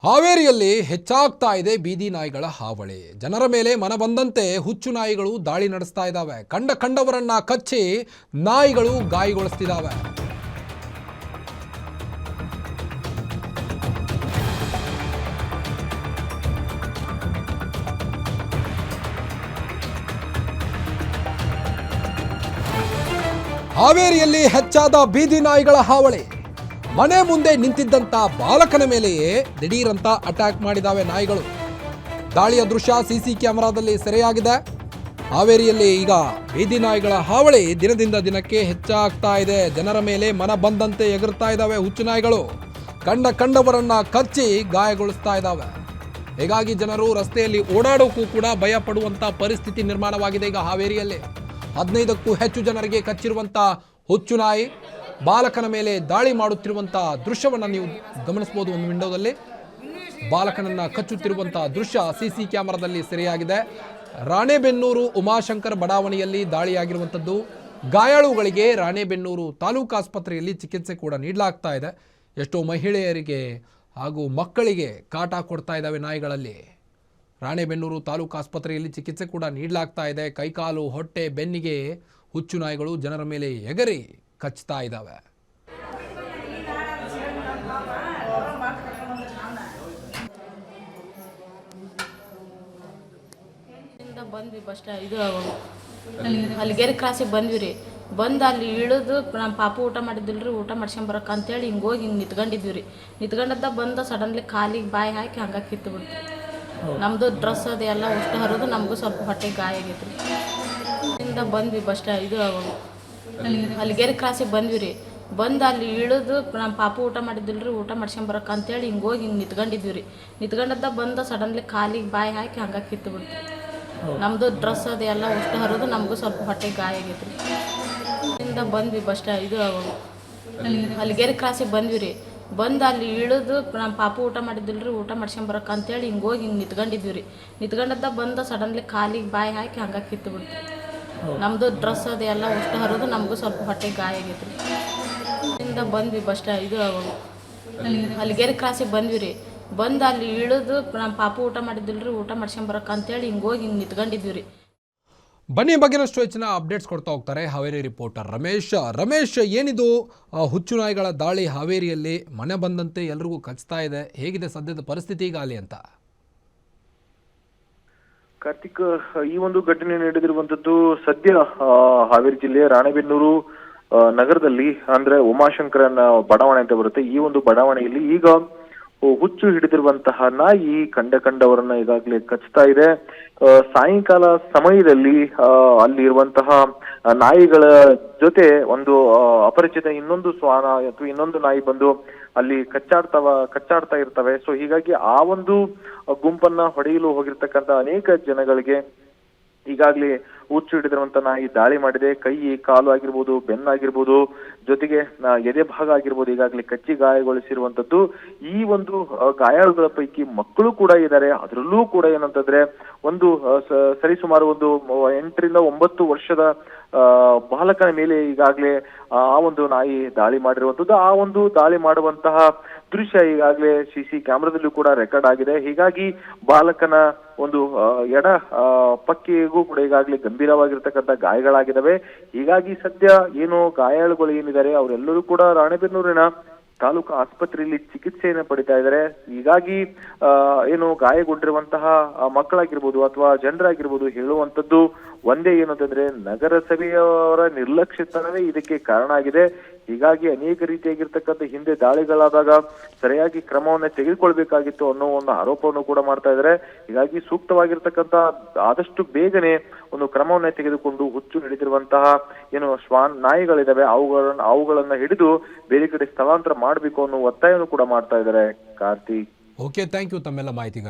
ಹಾವೇರಿಯಲ್ಲಿ ಹೆಚ್ಚಾಗ್ತಾ ಇದೆ ಬೀದಿ ನಾಯಿಗಳ ಹಾವಳಿ. ಜನರ ಮೇಲೆ ಮನಬಂದಂತೆ ಹುಚ್ಚು ನಾಯಿಗಳು ದಾಳಿ ನಡೆಸ್ತಾ ಇದ್ದಾವೆ. ಕಂಡವರನ್ನ ಕಚ್ಚಿ ನಾಯಿಗಳು ಗಾಯಗೊಳಿಸ್ತಿದ್ದಾವೆ. ಹಾವೇರಿಯಲ್ಲಿ ಹೆಚ್ಚಾದ ಬೀದಿ ನಾಯಿಗಳ ಹಾವಳಿ. ಮನೆ ಮುಂದೆ ನಿಂತಿದ್ದಂತ ಬಾಲಕನ ಮೇಲೆಯೇ ದಿಢೀರಂತ ಅಟ್ಯಾಕ್ ಮಾಡಿದಾವೆ ನಾಯಿಗಳು. ದಾಳಿಯ ದೃಶ್ಯ ಸಿಸಿ ಕ್ಯಾಮೆರಾದಲ್ಲಿ ಸೆರೆಯಾಗಿದೆ. ಹಾವೇರಿಯಲ್ಲಿ ಈಗ ಬೀದಿ ನಾಯಿಗಳ ಹಾವಳಿ ದಿನದಿಂದ ದಿನಕ್ಕೆ ಹೆಚ್ಚಾಗ್ತಾ ಇದೆ. ಜನರ ಮೇಲೆ ಮನ ಬಂದಂತೆ ಎಗರ್ತಾ ಇದ್ದಾವೆ ಹುಚ್ಚು ನಾಯಿಗಳು. ಕಂಡವರನ್ನ ಕಚ್ಚಿ ಗಾಯಗೊಳಿಸ್ತಾ ಇದ್ದಾವೆ. ಹೀಗಾಗಿ ಜನರು ರಸ್ತೆಯಲ್ಲಿ ಓಡಾಡೋಕ್ಕೂ ಕೂಡ ಭಯ ಪಡುವಂತ ಪರಿಸ್ಥಿತಿ ನಿರ್ಮಾಣವಾಗಿದೆ. ಈಗ ಹಾವೇರಿಯಲ್ಲಿ 15ಕ್ಕೂ ಹೆಚ್ಚು ಜನರಿಗೆ ಕಚ್ಚಿರುವಂತ ಹುಚ್ಚು ನಾಯಿ ಬಾಲಕನ ಮೇಲೆ ದಾಳಿ ಮಾಡುತ್ತಿರುವಂಥ ದೃಶ್ಯವನ್ನು ನೀವು ಗಮನಿಸಬಹುದು. ಒಂದು ವಿಂಡೋದಲ್ಲಿ ಬಾಲಕನನ್ನು ಕಚ್ಚುತ್ತಿರುವಂಥ ದೃಶ್ಯ ಸಿಸಿ ಕ್ಯಾಮೆರಾದಲ್ಲಿ ಸೆರೆಯಾಗಿದೆ. ರಾಣೆಬೆನ್ನೂರು ಉಮಾಶಂಕರ್ ಬಡಾವಣೆಯಲ್ಲಿ ದಾಳಿಯಾಗಿರುವಂಥದ್ದು. ಗಾಯಾಳುಗಳಿಗೆ ರಾಣೆಬೆನ್ನೂರು ತಾಲೂಕು ಆಸ್ಪತ್ರೆಯಲ್ಲಿ ಚಿಕಿತ್ಸೆ ಕೂಡ ನೀಡಲಾಗ್ತಾ ಇದೆ. ಎಷ್ಟೋ ಮಹಿಳೆಯರಿಗೆ ಹಾಗೂ ಮಕ್ಕಳಿಗೆ ಕಾಟ ಕೊಡ್ತಾ ಇದ್ದಾವೆ ನಾಯಿಗಳಲ್ಲಿ. ರಾಣೆಬೆನ್ನೂರು ತಾಲೂಕು ಆಸ್ಪತ್ರೆಯಲ್ಲಿ ಚಿಕಿತ್ಸೆ ಕೂಡ ನೀಡಲಾಗ್ತಾ ಇದೆ. ಕೈಕಾಲು, ಹೊಟ್ಟೆ, ಬೆನ್ನಿಗೆ ಹುಚ್ಚು ನಾಯಿಗಳು ಜನರ ಮೇಲೆ ಎಗರಿ ಕಚ್ತಾ ಇದ್ದಾವೆ. ಬಂದ್ವಿ ಬಸ್ ಇದು ಹಲಗೇರಿ ಕ್ರಾಸಿಗೆ ಬಂದ್ವಿ ರೀ. ಬಂದು ಅಲ್ಲಿ ಇಳಿದು ನಮ್ಮ ಪಾಪು ಊಟ ಮಾಡಿದ್ದಿಲ್ರಿ, ಊಟ ಮಾಡ್ಸ್ಕೊಂಬರಕ್ಕೆ ಅಂತೇಳಿ ಹಿಂಗೆ ಹೋಗಿ ಹಿಂಗೆ ನಿಂತ್ಕೊಂಡಿದ್ವಿ ರೀ. ನಿಂತ್ಕೊಂಡದ್ದ ಬಂದು ಸಡನ್ಲಿ ಕಾಲಿಗೆ ಬಾಯಿ ಹಾಕಿ ಹಂಗೆ ಕಿತ್ತು ಬಿಡ್ತು. ನಮ್ಮದು ಡ್ರೆಸ್ ಅದು ಎಲ್ಲ ಅಷ್ಟು ಹರಿದು ನಮಗೂ ಸ್ವಲ್ಪ ಹೊಟ್ಟೆಗೆ ಗಾಯ ಆಗೈತೆ ರೀ. ಇಂದ ಬಂದ್ವಿ ಬಸ್ ಇದು ಹಲಗೇರಿ ಕ್ರಾಸಿಗೆ ಬಂದ್ವಿ ರೀ. ಬಂದು ಅಲ್ಲಿ ಇಳಿದು ನಮ್ಮ ಪಾಪು ಊಟ ಮಾಡಿದ್ದಿಲ್ರಿ, ಊಟ ಮಾಡ್ಸ್ಕೊಂಬರಕ್ಕೆ ಅಂತೇಳಿ ಹಿಂಗೆ ಹೋಗಿ ಹಿಂಗೆ ನಿಂತ್ಕೊಂಡಿದ್ವಿ ರೀ. ನಿಂತ್ಕೊಂಡದ್ದ ಬಂದು ಸಡನ್ಲಿ ಕಾಲಿಗೆ ಬಾಯಿ ಹಾಕಿ ಹಂಗೆ ಕಿತ್ತು ಬಿಡ್ತು. ನಮ್ಮದು ಡ್ರೆಸ್ ಅದು ಎಲ್ಲ ಅಷ್ಟು ಹರಿದು ನಮಗೂ ಸ್ವಲ್ಪ ಹೊಟ್ಟೆಗೆ ಗಾಯ ಆಗೈತೆ ರೀ. ಇಂದ ಬಂದ್ವಿ ಬಸ್ ಇದು ಹಲಗೇರಿ ಕ್ರಾಸಿಗೆ ಬಂದ್ವಿ ರೀ. ಬಂದು ಅಲ್ಲಿ ಇಳಿದು ನಮ್ಮ ಪಾಪು ಊಟ ಮಾಡಿದ್ದಿಲ್ರಿ, ಊಟ ಮಾಡ್ಸ್ಕೊಂಬರಕ್ಕೆ ಅಂತೇಳಿ ಹಿಂಗೆ ಹೋಗಿ ಹಿಂಗೆ ನಿಂತ್ಕೊಂಡಿದ್ವಿ ರೀ. ನಿಂತ್ಕೊಂಡದ್ದ ಬಂದು ಸಡನ್ಲಿ ಕಾಲಿಗೆ ಬಾಯಿ ಹಾಕಿ ಹಂಗೆ ಕಿತ್ತು ಬಿಡ್ತು. ನಮ್ಮದು ಡ್ರೆಸ್ ಅದು ಎಲ್ಲ ಅಷ್ಟು ಹರಿದು ನಮಗೂ ಸ್ವಲ್ಪ ಹೊಟ್ಟೆಗೆ ಗಾಯ ಆಗೈತೆ ರೀ. ಇಂದ ಬಂದ್ವಿ ಬಸ್ ಇದು ಹಲಗೇರಿ ಕ್ರಾಸಿಗೆ ಬಂದ್ವಿ ರೀ. ಬಂದು ಅಲ್ಲಿ ಇಳಿದು ನಮ್ಮ ಪಾಪು ಊಟ ಮಾಡಿದ್ದಿಲ್ರಿ, ಊಟ ಮಾಡ್ಸ್ಕೊಂಬರಕ್ಕೆ ಅಂತೇಳಿ ಹಿಂಗೆ ಹೋಗಿ ಹಿಂಗೆ ನಿಂತ್ಕೊಂಡಿದ್ವಿ ರೀ. ಬನ್ನಿ ಬಗ್ಗೆನಷ್ಟು ಹೆಚ್ಚಿನ ಅಪ್ಡೇಟ್ಸ್ ಕೊಡ್ತಾ ಹೋಗ್ತಾರೆ ಹಾವೇರಿ ರಿಪೋರ್ಟರ್ ರಮೇಶ್, ಏನಿದು ಹುಚ್ಚು ನಾಯಿಗಳ ದಾಳಿ ಹಾವೇರಿಯಲ್ಲಿ ಮನೆ ಬಂದಂತೆ ಎಲ್ರಿಗೂ ಕಚ್ತಾ ಇದೆ, ಹೇಗಿದೆ ಸದ್ಯದ ಪರಿಸ್ಥಿತಿ ಈಗ ಅಲ್ಲಿ ಅಂತ? ಕಾರ್ತಿಕ್, ಈ ಒಂದು ಘಟನೆ ನಡೆದಿರುವಂತದ್ದು ಸದ್ಯ ಹಾವೇರಿ ಜಿಲ್ಲೆಯ ರಾಣೆಬೆನ್ನೂರು ನಗರದಲ್ಲಿ, ಅಂದ್ರೆ ಉಮಾಶಂಕರನ ಬಡಾವಣೆ ಅಂತ ಬರುತ್ತೆ. ಈ ಒಂದು ಬಡಾವಣೆಯಲ್ಲಿ ಈಗ ಹುಚ್ಚು ಹಿಡಿದಿರುವಂತಹ ನಾಯಿ ಕಂಡವರನ್ನ ಈಗಾಗಲೇ ಕಚ್ತಾ ಇದೆ. ಸಾಯಂಕಾಲ ಸಮಯದಲ್ಲಿ ಅಲ್ಲಿ ಇರುವಂತಹ ನಾಯಿಗಳ ಜೊತೆ ಒಂದು ಅಪರಿಚಿತ ಇನ್ನೊಂದು ಶ್ವಾನ ಅಥವಾ ಇನ್ನೊಂದು ನಾಯಿ ಬಂದು ಅಲ್ಲಿ ಕಚ್ಚಾಡ್ತಾ ಇರ್ತವೆ. ಸೊ ಹೀಗಾಗಿ ಆ ಒಂದು ಗುಂಪನ್ನ ಹೊಡೆಯಲು ಹೋಗಿರ್ತಕ್ಕಂಥ ಅನೇಕ ಜನಗಳಿಗೆ ಈಗಾಗಲೇ ಹುಚ್ಚು ಹಿಡಿದಿರುವಂತ ನಾಯಿ ದಾಳಿ ಮಾಡಿದೆ. ಕೈ, ಕಾಲು ಆಗಿರ್ಬೋದು, ಬೆನ್ನಾಗಿರ್ಬೋದು, ಜೊತೆಗೆ ಎದೆ ಭಾಗ ಆಗಿರ್ಬೋದು, ಈಗಾಗಲೇ ಕಚ್ಚಿ ಗಾಯಗೊಳಿಸಿರುವಂತದ್ದು. ಈ ಒಂದು ಗಾಯಾಳುಗಳ ಪೈಕಿ ಮಕ್ಕಳು ಕೂಡ ಇದ್ದಾರೆ. ಅದರಲ್ಲೂ ಕೂಡ ಏನಂತಂದ್ರೆ ಒಂದು ಸರಿಸುಮಾರು ಒಂದು 8 ರಿಂದ 9 ವರ್ಷದ ಬಾಲಕನ ಮೇಲೆ ಈಗಾಗಲೇ ಆ ಒಂದು ನಾಯಿ ದಾಳಿ ಮಾಡಿರುವಂತದ್ದು. ಆ ಒಂದು ದಾಳಿ ಮಾಡುವಂತಹ ದೃಶ್ಯ ಈಗಾಗಲೇ ಸಿಸಿ ಕ್ಯಾಮೆರಾದಲ್ಲೂ ಕೂಡ ರೆಕಾರ್ಡ್ ಆಗಿದೆ. ಹೀಗಾಗಿ ಬಾಲಕನ ಒಂದು ಎಡ ಪಕ್ಕೆಗೂ ಕೂಡ ಈಗಾಗಲೇ ಗಂಭೀರವಾಗಿರ್ತಕ್ಕಂಥ ಗಾಯಗಳಾಗಿದ್ದಾವೆ. ಹೀಗಾಗಿ ಸದ್ಯ ಏನು ಗಾಯಾಳುಗಳು ಏನಿದ್ದಾರೆ ಅವರೆಲ್ಲರೂ ಕೂಡ ರಾಣೆಬೆನ್ನೂರಿನ ತಾಲೂಕು ಆಸ್ಪತ್ರೆಯಲ್ಲಿ ಚಿಕಿತ್ಸೆಯನ್ನು ಪಡಿತಾ ಇದ್ದಾರೆ. ಹೀಗಾಗಿ ಏನು ಗಾಯಗೊಂಡಿರುವಂತಹ ಮಕ್ಕಳಾಗಿರ್ಬೋದು ಅಥವಾ ಜನರಾಗಿರ್ಬೋದು ಹೇಳುವಂತದ್ದು ಒಂದೇ, ಏನು ಅಂತಂದ್ರೆ ನಗರಸಭೆಯವರ ನಿರ್ಲಕ್ಷ್ಯತನವೇ ಇದಕ್ಕೆ ಕಾರಣ ಆಗಿದೆ. ಹೀಗಾಗಿ ಅನೇಕ ರೀತಿಯಾಗಿರ್ತಕ್ಕಂಥ ಹಿಂದೆ ದಾಳಿಗಳಾದಾಗ ಸರಿಯಾಗಿ ಕ್ರಮವನ್ನ ತೆಗೆದುಕೊಳ್ಬೇಕಾಗಿತ್ತು ಅನ್ನೋ ಒಂದು ಆರೋಪವನ್ನು ಕೂಡ ಮಾಡ್ತಾ ಇದ್ದಾರೆ. ಹೀಗಾಗಿ ಸೂಕ್ತವಾಗಿರ್ತಕ್ಕಂಥ ಆದಷ್ಟು ಬೇಗನೆ ಒಂದು ಕ್ರಮವನ್ನ ತೆಗೆದುಕೊಂಡು ಹುಚ್ಚು ಹಿಡಿದಿರುವಂತಹ ಏನು ನಾಯಿಗಳಿದಾವೆ ಅವುಗಳನ್ನ ಹಿಡಿದು ಬೇರೆ ಕಡೆ ಸ್ಥಳಾಂತರ ಮಾಡಬೇಕು ಅನ್ನೋ ಒತ್ತಾಯವನ್ನು ಕೂಡ ಮಾಡ್ತಾ ಇದ್ದಾರೆ. ಕಾರ್ತಿಕ್, ಓಕೆ, ಥ್ಯಾಂಕ್ ಯು ತಮ್ಮೆಲ್ಲ ಮಾಹಿತಿಗಾಗಿ.